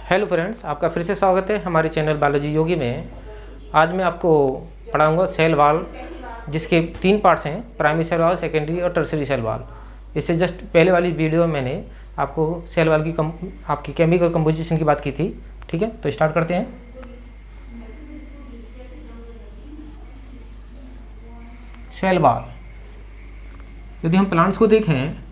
Hello friends, आपका फिर से स्वागत है हमारे चैनल बायोलॉजी योगी में। आज मैं आपको पढ़ाऊंगा सेल वॉल, जिसके 3 पार्ट्स हैं, प्राइमरी सेल वॉल, सेकेंडरी और टर्सरी सेल वॉल। इससे जस्ट पहले वाली वीडियो में मैंने आपको सेल वॉल की आपकी केमिकल कंपोजिशन की बात की थी। ठीक है, तो स्टार्ट करते हैं। सेल वॉल, यदि हम प्लांट्स को देखें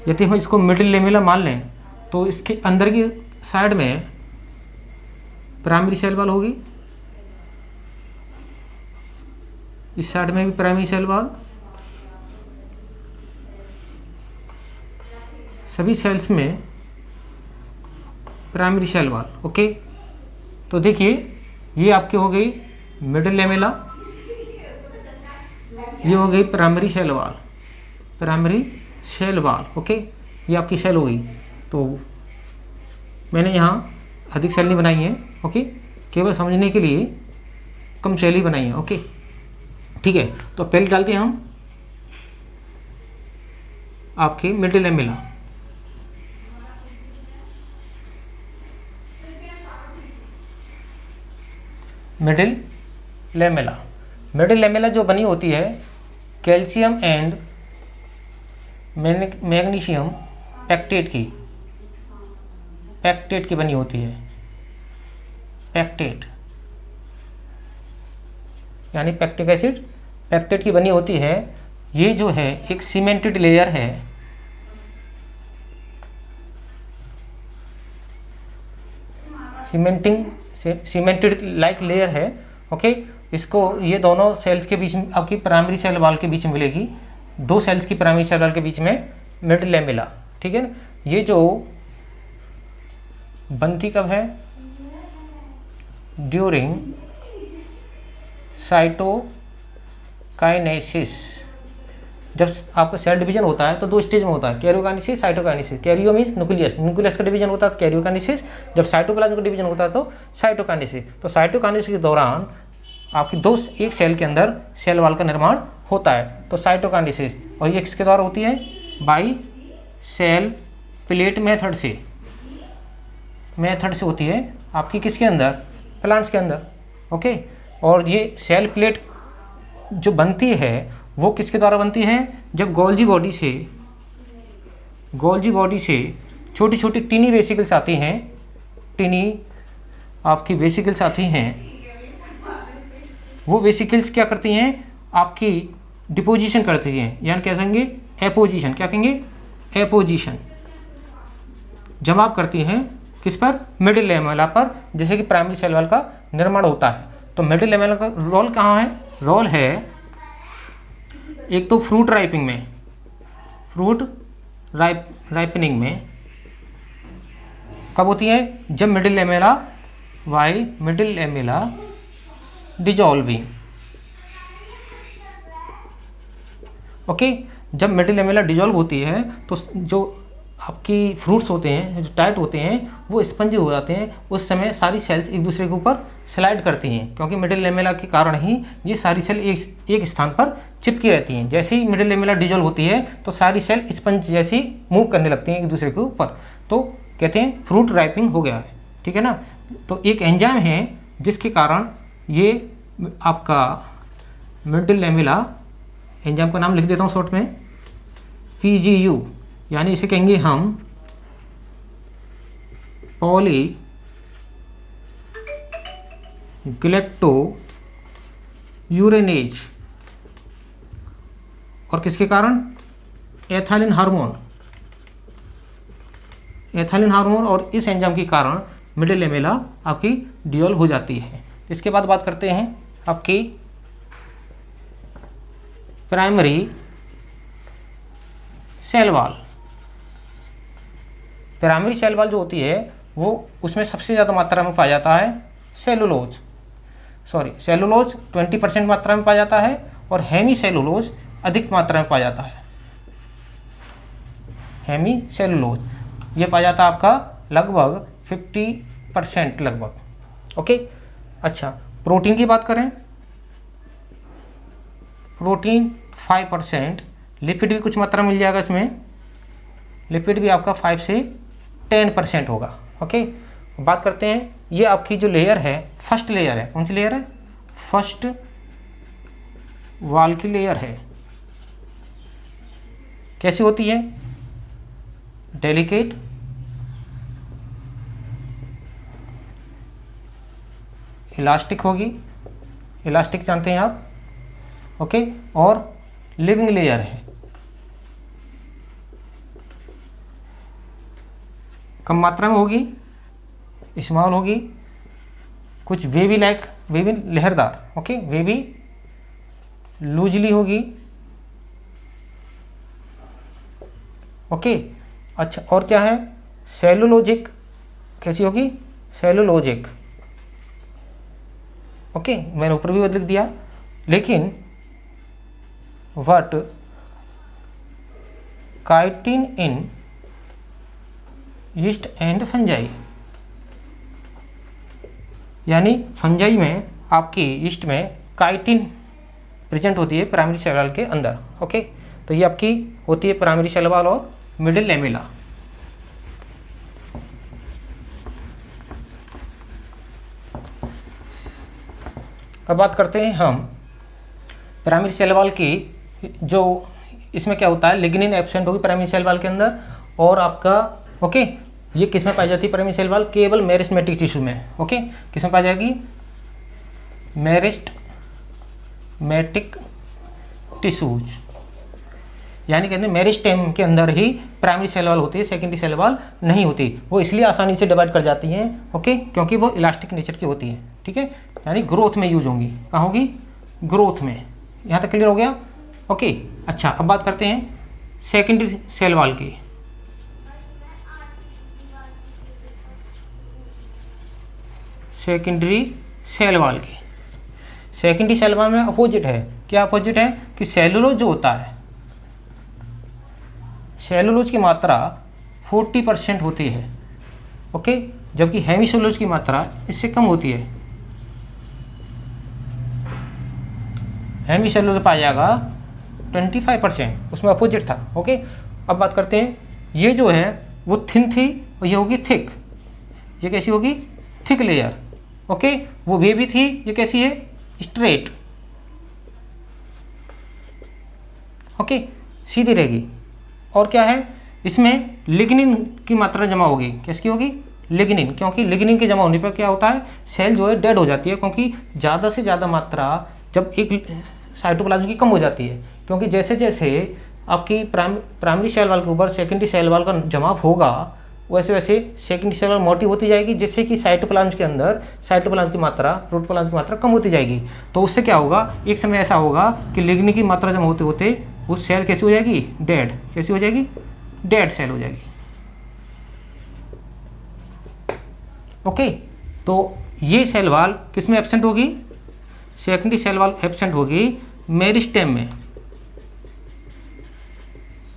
यदि हम इसको मिडिल लेमेला मान लें तो इसके अंदर की साइड में प्राइमरी सेल वॉल होगी, इस साइड में भी प्राइमरी सेल वॉल। सभी सेल्स में प्राइमरी सेल वॉल। ओके, तो देखिए ये आपकी हो गई मिडिल लेमेला, ये हो गई primary cell wall, primary cell wall. Okay, ये आपकी सेल हो गई। तो मैंने यहाँ अधिक सेल नहीं बनाई है, ओके, केवल समझने के लिए कम सेल ही बनाई है। ओके, ठीक है। तो पहले डालते हैं हम आपके middle lamella. Middle lamella, middle lamella जो बनी होती है कैल्शियम एंड मैग्नीशियम पैक्टेट की बनी होती है। पैक्टेट यानी पैक्टिक एसिड, पैक्टेट की बनी होती है। ये जो है एक सीमेंटेड लेयर है, सीमेंटेड लाइक लेयर है। ओके, इसको ये दोनों सेल्स के बीच में, आपकी प्राइमरी सेल वॉल के बीच में मिलेगी, 2 सेल्स की प्राइमरी सेल वॉल के बीच में मिडिल लेमेला। ठीक है ना। ये जो बनती कब है? During cytokinesis. जब आपका सेल डिवीजन होता है तो 2 स्टेज में होता है, karyokinesis, cytokinesis. Cairo means nucleus, nucleus का डिवीजन होता है तो कैरियोकाइनेसिस। जब साइटोप्लाज्म का डिवीजन होता है तो साइटोकाइनेसिस। तो साइटोकाइनेसिस के दौरान आपकी एक सेल के अंदर सेल वॉल का निर्माण होता है, तो साइटोकाइनेसिस। और ये किसके द्वारा होती है? बाई सेल प्लेट मेथड से होती है आपकी, किसके अंदर? प्लांट्स के अंदर। ओके, और ये सेल प्लेट जो बनती है वो किसके द्वारा बनती है? जब गोल्जी बॉडी से छोटी छोटी टिनी वेसिकल्स आती हैं, टिनी आपकी वेसिकल्स आती हैं, वो वेसिकल्स क्या करती हैं? आपकी डिपोजिशन करती हैं, यानी क्या कहेंगे? एपोजिशन। क्या कहेंगे? एपोजिशन जमा करती हैं किस पर? मिडिल लेमेला पर, जैसे कि प्राइमरी सेल वॉल का निर्माण होता है। तो मिडिल लेमेला का रोल कहाँ है? रोल है एक तो फ्रूट राइपिंग में, राइपनिंग में कब होती है? जब मिडिल लेमेला डिजॉल्विंग। ओके, जब मिडिल लेमेला डिजॉल्व होती है तो जो आपकी फ्रूट्स होते हैं, जो टाइट होते हैं, वो स्पंजी हो जाते हैं। उस समय सारी सेल्स एक दूसरे के ऊपर स्लाइड करती हैं, क्योंकि मिडिल लेमेला के कारण ही ये सारी सेल एक स्थान पर चिपकी रहती हैं। जैसे ही मिडिल लेमेला डिजॉल्व होती है तो सारी सेल स्पंज जैसी मूव करने लगती हैं एक दूसरे के ऊपर, तो कहते हैं फ्रूट राइपिंग हो गया है। ठीक है ना। तो एक एंजाइम है जिसके कारण ये आपका मिडिल लेमेला, एंजाइम का नाम लिख देता हूँ शॉर्ट में, PGU, यानी इसे कहेंगे हम पॉलीग्लैक्टोयूरेनेज। और किसके कारण? Ethylene hormone. और इस एंजाइम के कारण मिडिल लेमेला आपकी डिसॉल्व हो जाती है। इसके बाद बात करते हैं आपकी primary cell wall. Primary cell wall जो होती है वो, उसमें सबसे ज़्यादा मात्रा में पाया जाता है सेलुलोज 20% मात्रा में पाया जाता है, और हेमी सेलुलोज अधिक मात्रा में पाया जाता है। हेमी सेलुलोज ये पाया जाता है आपका लगभग 50% लगभग। ओके, अच्छा प्रोटीन की बात करें, प्रोटीन 5%, लिपिड भी कुछ मात्रा मिल जाएगा इसमें, लिपिड भी आपका 5 से 10% होगा। ओके, बात करते हैं ये आपकी जो लेयर है, फर्स्ट लेयर है, कौन सी लेयर है, फर्स्ट वाल की लेयर है। कैसी होती है, डेलिकेट, इलास्टिक होगी, इलास्टिक जानते हैं आप। ओके, और लिविंग लेयर है, कम मात्रा में होगी, स्मॉल होगी, कुछ वेवी लाइक, वेवी लहरदार, ओके, वेवी लूजली होगी। ओके, अच्छा और क्या है, सेलुलोजिक, कैसी होगी, सेलुलोजिक। ओके, मैंने ऊपर भी लिख दिया। लेकिन what chitin in yeast and fungi, यानी फंजाई में आपकी यीस्ट में काइटिन प्रेजेंट होती है प्राइमरी सेल वॉल के अंदर। ओके, तो ये आपकी होती है प्राइमरी सेल वॉल और मिडिल लैमेला। अब बात करते हैं हम प्राइमरी सेल वॉल की, जो इसमें क्या होता है, लिग्निन एब्सेंट होगी प्राइमरी सेल वॉल के अंदर, और आपका ओके ये किस में पाई जाती है प्राइमरी सेल वॉल, केवल मेरिस्टेमेटिक टिश्यू में। ओके, किस में पाई जाएगी, मेरिस्टेमेटिक टिश्यूज, यानी कहते हैं मेरिस्टेम के अंदर ही प्राइमरी सेल वॉल होती है, सेकेंडरी सेल वॉल नहीं होती। वो इसलिए आसानी से डिवाइड कर जाती हैं, ओके, क्योंकि वो इलास्टिक नेचर की होती है। ठीक है, यानी ग्रोथ में यूज होंगी, कहाँ होगी, ग्रोथ में। यहाँ तक क्लियर हो गया। ओके, अच्छा अब बात करते हैं सेकेंडरी सेल वॉल की। सेकेंडरी सेल वॉल की, सेकेंडरी सेल वॉल में अपोजिट है, क्या अपोजिट है कि सेलुलोज जो होता है, सेलुलोज की मात्रा 40% होती है। ओके, जबकि हेमीसेलुलोज की मात्रा इससे कम होती है। हेमीसेलुलोज पाया जाएगा 25%, उसमें अपोजिट था। ओके, अब बात करते हैं, ये जो है वो थिन थी और ये होगी थिक। ये कैसी होगी, थिक लेयर। ओके, वो वेवी थी, ये कैसी है, स्ट्रेट। ओके, सीधी रहेगी। और क्या है, इसमें लिग्निन की मात्रा जमा होगी, किसकी होगी, लिग्निन, क्योंकि लिग्निन के जमा होने पर क्या होता है, सेल जो है डेड हो जाती है, क्योंकि ज़्यादा से ज़्यादा मात्रा जब एक साइटोप्लाज्म की कम हो जाती है, क्योंकि जैसे जैसे आपकी प्राइमरी सेल वॉल के ऊपर सेकेंडरी सेल वॉल का जमाव होगा, वैसे वैसे सेकेंडरी सेल वॉल मोटी होती जाएगी, जिससे कि साइटोप्लाज्म के अंदर साइटोप्लाज्म की मात्रा, प्रोटोप्लाज्म की मात्रा कम होती जाएगी। तो उससे क्या होगा, एक समय ऐसा होगा कि लिग्निन की मात्रा जमा होते होते वो सेल कैसी हो जाएगी, डेड। कैसी हो जाएगी, डेड सेल हो जाएगी। ओके, तो ये सेल वॉल किस में एब्सेंट होगी, सेकेंडरी सेल वॉल एब्सेंट होगी मेरिस्टेम में।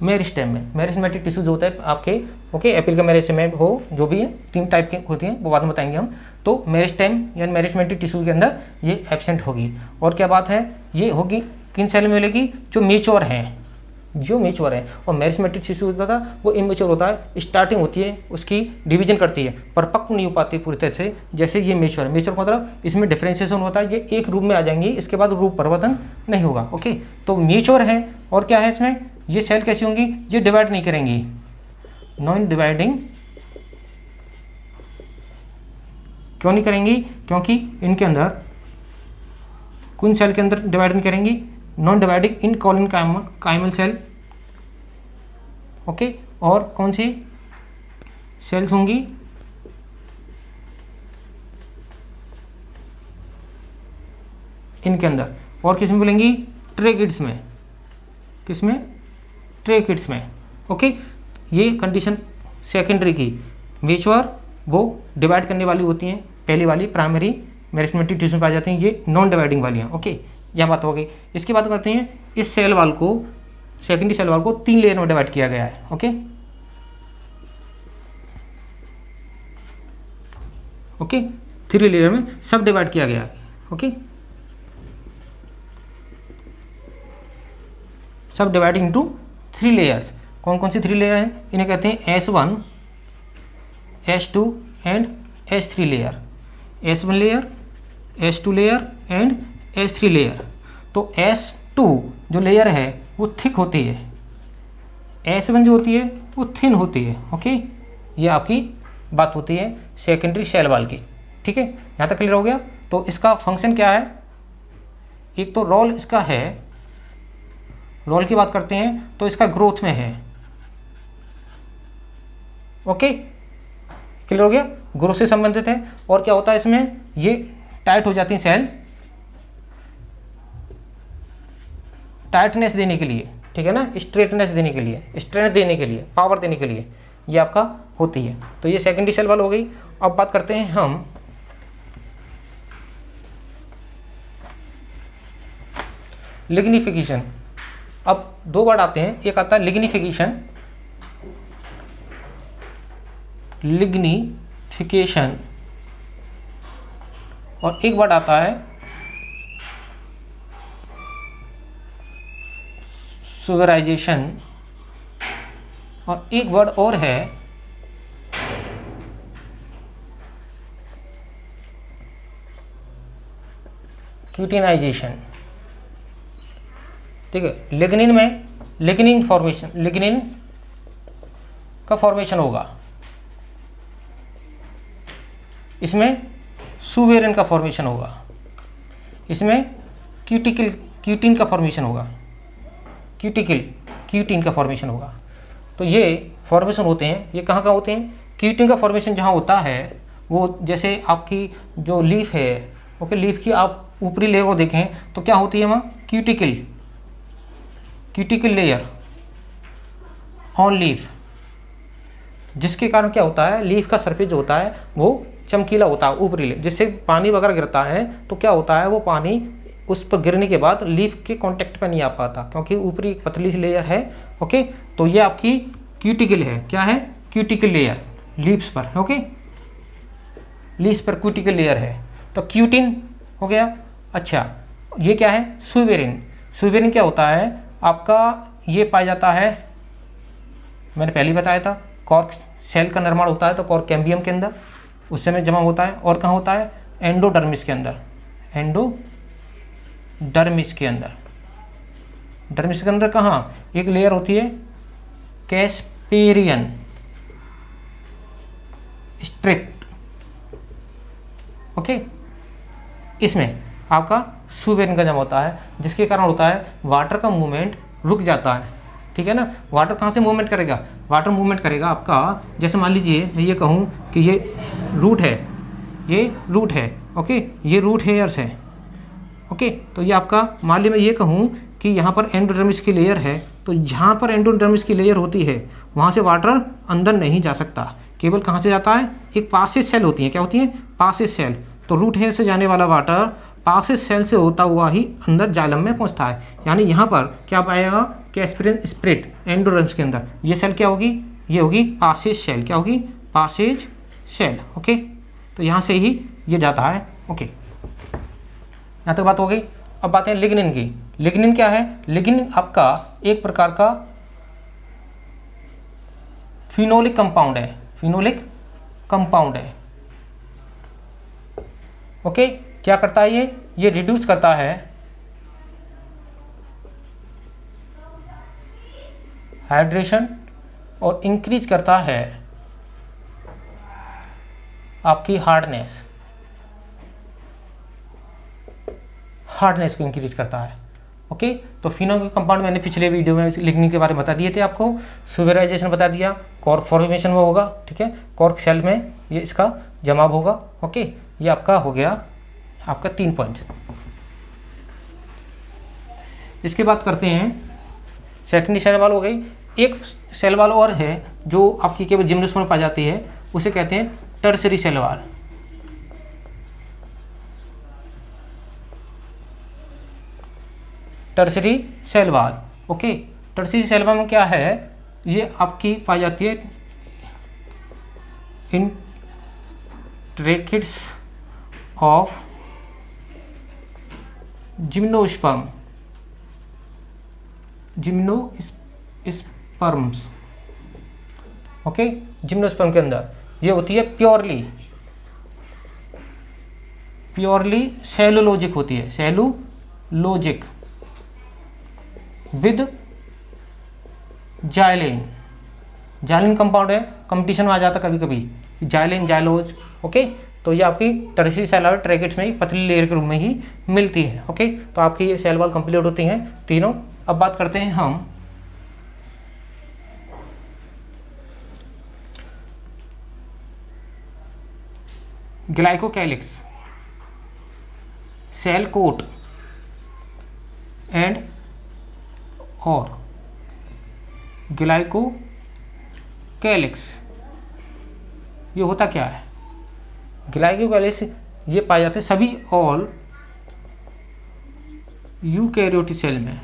मेरिस्टेम में मेरिस्टेमेटिक टिश्यूज होता है आपके, ओके, एपिकल मेरिस्टेम हो, जो भी है, 3 टाइप के होती हैं, वो बाद में बताएंगे हम। तो मेरिस्टेम यानी मेरिस्टेमेटिक टिश्यू के अंदर ये एब्सेंट होगी। और क्या बात है, ये होगी किन सेल में मिलेगी, जो मेच्योर हैं, जो मेच्योर है। और मेरिस्टेमेटिक टिश्यू होता था वो इमेच्योर होता है, स्टार्टिंग होती है उसकी, डिवीजन करती है, परिपक्व नहीं हो पाती पूरी तरह से, जैसे ये मेच्योर है। मेच्योर मतलब इसमें डिफरेंशिएशन होता है, ये एक रूप में आ जाएंगी, इसके बाद रूप परिवर्तन नहीं होगा। ओके, तो मेच्योर है। और क्या है इसमें, ये सेल कैसी होंगी, ये डिवाइड नहीं करेंगी, नॉन डिवाइडिंग। क्यों नहीं करेंगी, क्योंकि इनके अंदर कौन सेल के अंदर डिवाइड नहीं करेंगी, नॉन डिवाइडिंग इन कॉलन काइमल सेल। ओके, और कौन सी सेल्स होंगी, इनके अंदर। और किस में मिलेंगी, ट्रेकिड्स में, किस में, ट्रेकिड्स में। ओके, ये कंडीशन सेकेंडरी की। मेच्योर वो डिवाइड करने वाली होती हैं, पहली वाली प्राइमरी मेरिस्टेमेटिक टिश्यू में पाई जाती हैं, ये नॉन डिवाइडिंग वाली हैं। ओके, यह बात हो गई। इसकी बात करते हैं, इस सेल वॉल को, सेकेंडरी सेल वॉल को 3 लेयर में डिवाइड किया गया है। ओके, ओके, 3 लेयर में सब डिवाइड किया गया है। ओके, सब डिवाइड इनटू 3 लेयर्स। कौन कौन सी 3 लेयर हैं? इन्हें कहते हैं S1, S2 and S3 layer. S1 layer, S2 layer and S3 layer. तो S2 जो लेयर है वो थिक होती है, S1 जो होती है वो थिन होती है। ओके, ये आपकी बात होती है सेकेंडरी सेल वॉल की। ठीक है, यहाँ तक क्लियर हो गया। तो इसका फंक्शन क्या है? एक तो रोल इसका है, रोल की बात करते हैं तो इसका ग्रोथ में है। ओके, क्लियर हो गया, ग्रोथ से संबंधित है। और क्या होता है इसमें, ये टाइट हो जाती है सेल, टाइटनेस देने के लिए, ठीक है ना, स्ट्रेटनेस देने के लिए, स्ट्रेंथ देने के लिए, पावर देने के लिए ये आपका होती है। तो ये सेकेंडरी सेल वॉल हो गई। अब बात करते हैं हम लिग्निफिकेशन। अब 2 वर्ड आते हैं, एक आता है लिग्निफिकेशन, लिग्निफिकेशन, और एक वर्ड आता है सुगराइजेशन, और एक वर्ड और है क्यूटिनाइजेशन। ठीक है, लिग्निन में लिग्निन फॉर्मेशन, लिग्निन का फॉर्मेशन होगा, इसमें सुवेरिन का फॉर्मेशन होगा, इसमें क्यूटिन का फॉर्मेशन होगा, क्यूटिन का फॉर्मेशन होगा। तो ये फॉर्मेशन होते हैं, ये कहाँ होते हैं? क्यूटिन का फॉर्मेशन जहाँ होता है वो जैसे आपकी जो लीफ है, ओके, लीफ की आप ऊपरी लेयर को देखें तो क्या होती है वहाँ? क्यूटिकल लेयर ऑन लीफ, जिसके कारण क्या होता है, लीफ का सरफेस जो होता है वो चमकीला होता है ऊपरी लेयर, जिससे पानी वगैरह गिरता है तो क्या होता है, वो पानी उस पर गिरने के बाद लीफ के कांटेक्ट पे नहीं आ पाता, क्योंकि ऊपरी एक पतली सी लेयर है। ओके, तो ये आपकी क्यूटिकल है। क्या है? क्यूटिकल लेयर लीव्स पर। ओके, लीव्स पर क्यूटिकल लेयर है, तो क्यूटिन हो गया। अच्छा, ये क्या है? सुवेरिन। सुवेरिन क्या होता है आपका? ये पाया जाता है, मैंने पहले ही बताया था, कॉर्क सेल का निर्माण होता है तो कॉर्क कैम्बियम के अंदर उस समय जमा होता है। और कहाँ होता है? एंडोडर्मिस के अंदर, एंडोडर्मिस के अंदर। डर्मिस के अंदर कहाँ एक लेयर होती है? Casparian strict. ओके, इसमें आपका सुवेरिन का जमा होता है, जिसके कारण होता है वाटर का मूवमेंट रुक जाता है। ठीक है ना, वाटर कहाँ से मूवमेंट करेगा? वाटर मूवमेंट करेगा आपका, जैसे मान लीजिए मैं ये कहूँ कि ये रूट है, ये रूट है, ओके, ये रूट हेयर्स है। ओके, तो ये आपका, मान लीजिए मैं ये कहूँ कि यहाँ पर एंडोडर्मिस की लेयर है, तो जहाँ पर एंडोडर्मिस की लेयर होती है वहाँ से वाटर अंदर नहीं जा सकता, केवल कहाँ से जाता है? एक पासेज सेल होती है। क्या होती है? Passage cell. तो रूट हेयर से जाने वाला वाटर पासेज सेल से होता हुआ ही अंदर जाइलम में पहुँचता है। यानी यहाँ पर क्या पाएगा? कैस्पेरियन स्प्रिट एंडोडर्मिस के अंदर ये सेल क्या होगी? ये होगी पासेज सेल। क्या होगी? Passage cell. ओके, तो यहाँ से ही ये जाता है। ओके, यहाँ तक बात हो गई। अब बात है लिग्निन की। लिग्निन क्या है? लिग्निन आपका एक प्रकार का फिनोलिक कंपाउंड है, फिनोलिक कंपाउंड है। ओके, क्या करता है ये रिड्यूस करता है हाइड्रेशन और इंक्रीज करता है आपकी हार्डनेस को इंक्रीज करता है। ओके, तो फिनोलिक कंपाउंड मैंने पिछले वीडियो में लिग्निन के बारे में बता दिए थे आपको। सुवेराइजेशन बता दिया, कॉर्क फॉर्मेशन में होगा। ठीक है, कॉर्क सेल में ये इसका जमाव होगा। ओके, ये आपका हो गया आपका 3 पॉइंट। इसके बाद करते हैं सेकेंडरी सेल वॉल हो गई। एक सेल वॉल और है जो आपकी केवल जिम्नोस्पर्म में पाई जाती है, उसे कहते हैं tertiary cell wall. Tertiary cell wall. Okay, tertiary cell wall में क्या है? ये आपकी पाई जाती है tracheids of gymnosperms. Okay, gymnosperm के अंदर ये होती है प्योरली सेलुलोजिक होती है, cellulosic with xylan. Xylan compound है, कंपटीशन में आ जाता कभी कभी जाइलिन जाइलोज। ओके, तो ये आपकी टर्शियरी सेल वॉल ट्रैकिड्स में एक पतली लेयर के रूप में ही मिलती है। ओके, तो आपकी ये सेल वॉल कंप्लीट होती हैं तीनों। अब बात करते हैं हम ग्लाइकोकैलिक्स, सेल कोट एंड और ग्लाइकोकैलिक्स। ये होता क्या है? ग्लाइकोकैलिक्स ये पाए जाते हैं सभी ऑल यूकैरियोटिक सेल में,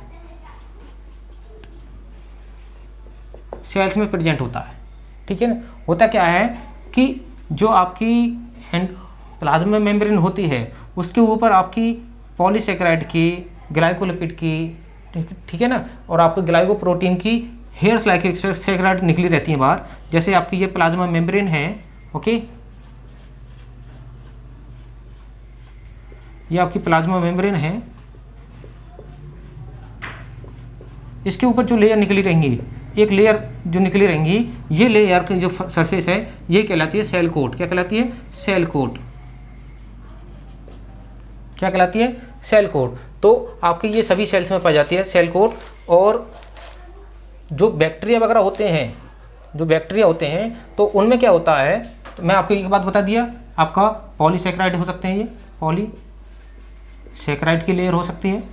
सेल्स में प्रेजेंट होता है। ठीक है ना। होता क्या है कि जो आपकी प्लाज्मा मेम्ब्रेन होती है उसके ऊपर आपकी पॉलीसेकेराइड की, ग्लाइकोलिपिड की, ठीक है ना, और आपको ग्लाइकोप्रोटीन की हेयर्स लाइक सेकेराइड निकली रहती हैं बाहर। जैसे आपकी ये प्लाज्मा मेम्ब्रेन है। ओके, ये आपकी प्लाज्मा मेम्ब्रेन है, इसके ऊपर जो लेयर निकली रहेंगी, एक लेयर जो निकली रहेंगी, ये लेयर की जो सरफेस है ये कहलाती है सेल कोट। क्या कहलाती है? Cell coat. क्या कहलाती है? Cell coat. तो आपके ये सभी सेल्स में पाई जाती है सेल कोट। और जो बैक्टीरिया वगैरह होते हैं, तो उनमें क्या होता है, तो मैं आपको एक बात बता दिया, आपका पॉलीसेकेराइड हो सकते हैं, ये पॉलीसेकेराइड की लेयर हो सकती है।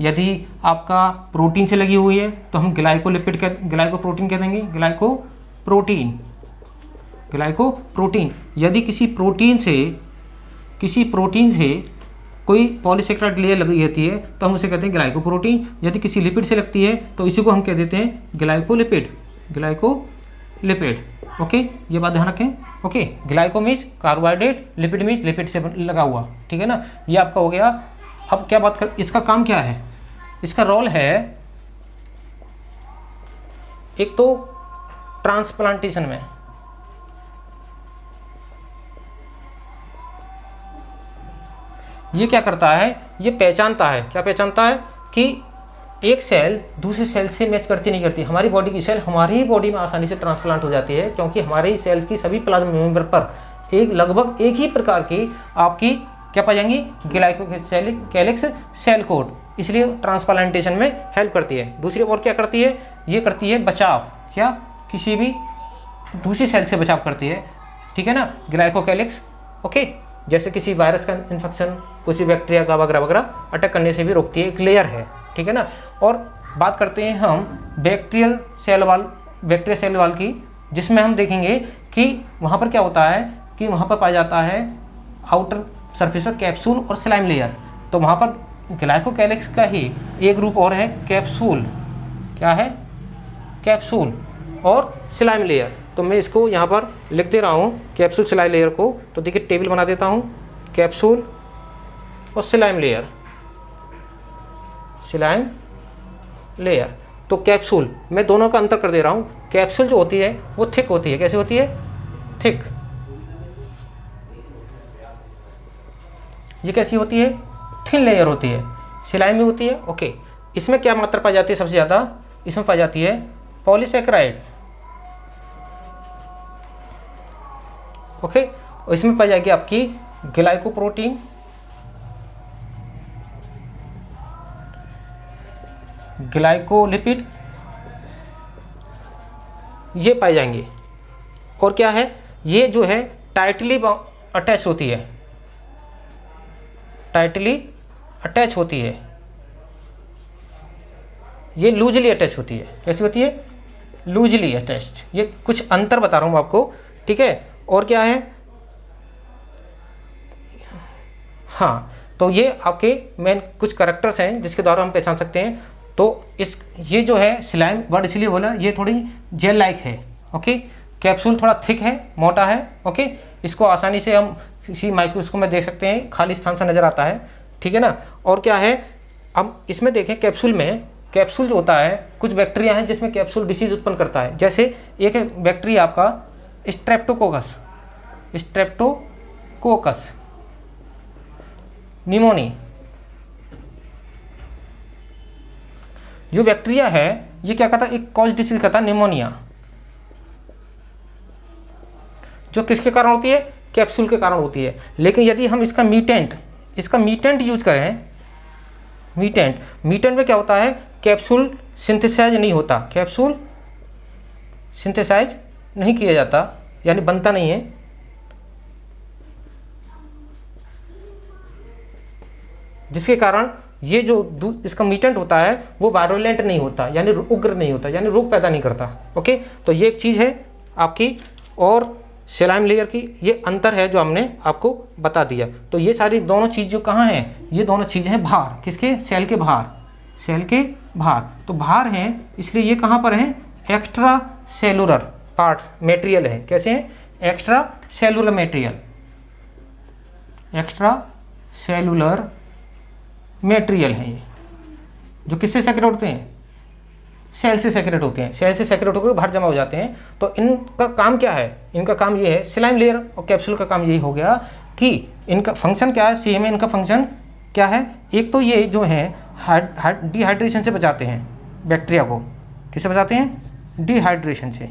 यदि आपका प्रोटीन से लगी हुई है तो हम ग्लाइकोप्रोटीन कह देंगे, ग्लाइकोप्रोटीन। यदि किसी प्रोटीन से कोई पॉलीसेकेराइड लेयर लगी रहती है तो हम उसे कहते हैं ग्लाइकोप्रोटीन। यदि किसी लिपिड से लगती है तो इसी को हम कह देते हैं ग्लाइकोलिपिड। ओके, ये बात ध्यान रखें। Okay, glyco means carbohydrate, lipid means lipid से लगा हुआ। ठीक है ना, ये आपका हो गया। अब क्या बात कर, इसका काम क्या है? इसका रोल है एक तो ट्रांसप्लांटेशन में, ये क्या करता है, ये पहचानता है, क्या पहचानता है कि एक सेल दूसरे सेल से मैच नहीं करती। हमारी बॉडी की सेल हमारी ही बॉडी में आसानी से ट्रांसप्लांट हो जाती है, क्योंकि हमारे ही सेल्स की सभी प्लाज्मा मेम्ब्रेन पर लगभग एक ही प्रकार की आपकी क्या पाई जाएंगी, ग्लाइकोकैलिक्स सेल कोट। इसलिए ट्रांसप्लांटेशन में हेल्प करती है। दूसरी और क्या करती है, ये करती है बचाव, क्या किसी भी दूसरी सेल से बचाव करती है। ठीक है ना, ग्लाइकोकैलिक्स। ओके, जैसे किसी वायरस का इन्फेक्शन, किसी बैक्टीरिया का वगैरह वगैरह अटैक करने से भी रोकती है, एक लेयर है। ठीक है ना। और बात करते हैं हम बैक्टीरियल सेल वाल की, जिसमें हम देखेंगे कि वहाँ पर क्या होता है कि वहाँ पर पाया जाता है आउटर सरफेस पर कैप्सूल और स्लाइम लेयर। तो वहाँ पर ग्लाइकोकैलिक्स का ही एक ग्रुप और है, कैप्सूल। क्या है? कैप्सूल और स्लाइम लेयर। तो मैं इसको यहाँ पर लिख दे रहा हूँ, कैप्सूल स्लाइम लेयर को। तो देखिए टेबल बना देता हूँ, कैप्सूल और स्लाइम लेयर। तो कैप्सूल, मैं दोनों का अंतर कर दे रहा हूँ। कैप्सूल जो होती है वो थिक होती है। कैसी होती है? थिक। ये कैसी होती है? थिन लेयर होती है। स्लाइम में होती है। ओके, इसमें क्या मात्रा पाई जाती है सबसे ज़्यादा? इसमें पाई जाती है पॉलीसेकेराइड। ओके, और इसमें पाई जाएगी आपकी ग्लाइकोप्रोटीन, ग्लाइकोलिपिड, ये पाए जाएंगे। और क्या है, ये जो है टाइटली अटैच होती है, ये लूजली अटैच होती है। कैसी होती है? Loosely attached. ये कुछ अंतर बता रहा हूँ आपको। ठीक है। और क्या है, हाँ, तो ये आपके मेन कुछ कैरेक्टर्स हैं जिसके द्वारा हम पहचान सकते हैं। तो ये जो है स्लाइम वर्ड इसलिए बोला, ये थोड़ी जेल लाइक है। ओके, कैप्सूल थोड़ा थिक है, मोटा है। ओके, इसको आसानी से हम किसी माइक्रोस्कोप में देख सकते हैं, खाली स्थान सा नज़र आता है, ठीक है ना। और क्या है, अब इसमें देखें कैप्सूल में, कैप्सूल जो होता है कुछ बैक्टीरिया हैं जिसमें कैप्सूल डिसीज उत्पन्न करता है। जैसे एक बैक्टीरिया आपका स्ट्रेप्टोकोकस निमोनी, जो बैक्टीरिया है ये क्या कहता है, एक कॉज डिसीज कहता है निमोनिया, जो किसके कारण होती है, कैप्सूल के कारण होती है। लेकिन यदि हम इसका मीटेंट यूज करें, मीटेंट में क्या होता है, कैप्सूल सिंथेसाइज नहीं होता, कैप्सूल सिंथेसाइज नहीं किया जाता, यानी बनता नहीं है, जिसके कारण ये जो इसका मीटेंट होता है वो वायरुलेंट नहीं होता, यानी उग्र नहीं होता, यानी रोग पैदा नहीं करता। ओके, तो ये एक चीज़ है आपकी, और सेलाइम लेयर की ये अंतर है जो हमने आपको बता दिया। तो ये सारी दोनों चीज़ जो कहाँ हैं, ये दोनों चीज़ें हैं बाहर, किसके, सेल के बाहर, सेल के बाहर। तो बाहर हैं इसलिए ये कहाँ पर हैं, एक्स्ट्रा सेलुलर पार्ट्स मटेरियल है। कैसे हैं, extra cellular material, extra cellular material है ये, जो किससे सेक्रेट होते हैं, सेल से सेक्रेट होते हैं, सेल से सेक्रेट होकर बाहर जमा हो जाते हैं। तो इनका काम क्या है, इनका काम ये है, सेलाइम लेयर और कैप्सूल का काम यही हो गया कि इनका फंक्शन क्या है, सेम है, इनका फंक्शन क्या है, एक तो ये जो है डिहाइड्रेशन से बचाते हैं बैक्टीरिया को, किससे बचाते हैं, डिहाइड्रेशन से,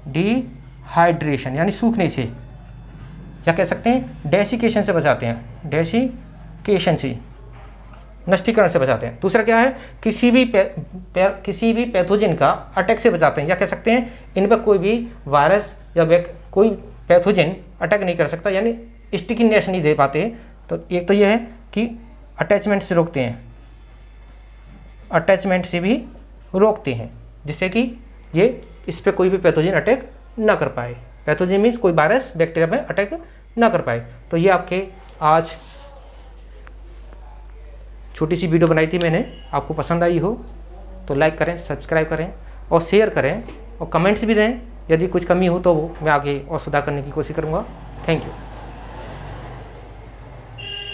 डिहाइड्रेशन यानी सूखने से, या कह सकते हैं डेसिकेशन से बचाते हैं, डेसिकेशन से, नष्टीकरण से बचाते हैं। दूसरा क्या है, किसी भी पैथोजन का अटैक से बचाते हैं, या कह सकते हैं इन पर कोई भी वायरस या कोई पैथोजन अटैक नहीं कर सकता, यानी स्टिकीनेस नहीं दे पाते। तो एक तो ये है कि अटैचमेंट से रोकते हैं, अटैचमेंट से भी रोकते हैं, जिससे कि ये इस पर कोई भी पैथोजन अटैक ना कर पाए, पैथोजन मीन्स कोई वायरस बैक्टीरिया में अटैक ना कर पाए। तो ये आपके आज छोटी सी वीडियो बनाई थी मैंने, आपको पसंद आई हो तो लाइक करें, सब्सक्राइब करें और शेयर करें, और कमेंट्स भी दें, यदि कुछ कमी हो तो वो मैं आगे और सुधार करने की कोशिश करूँगा। Thank you.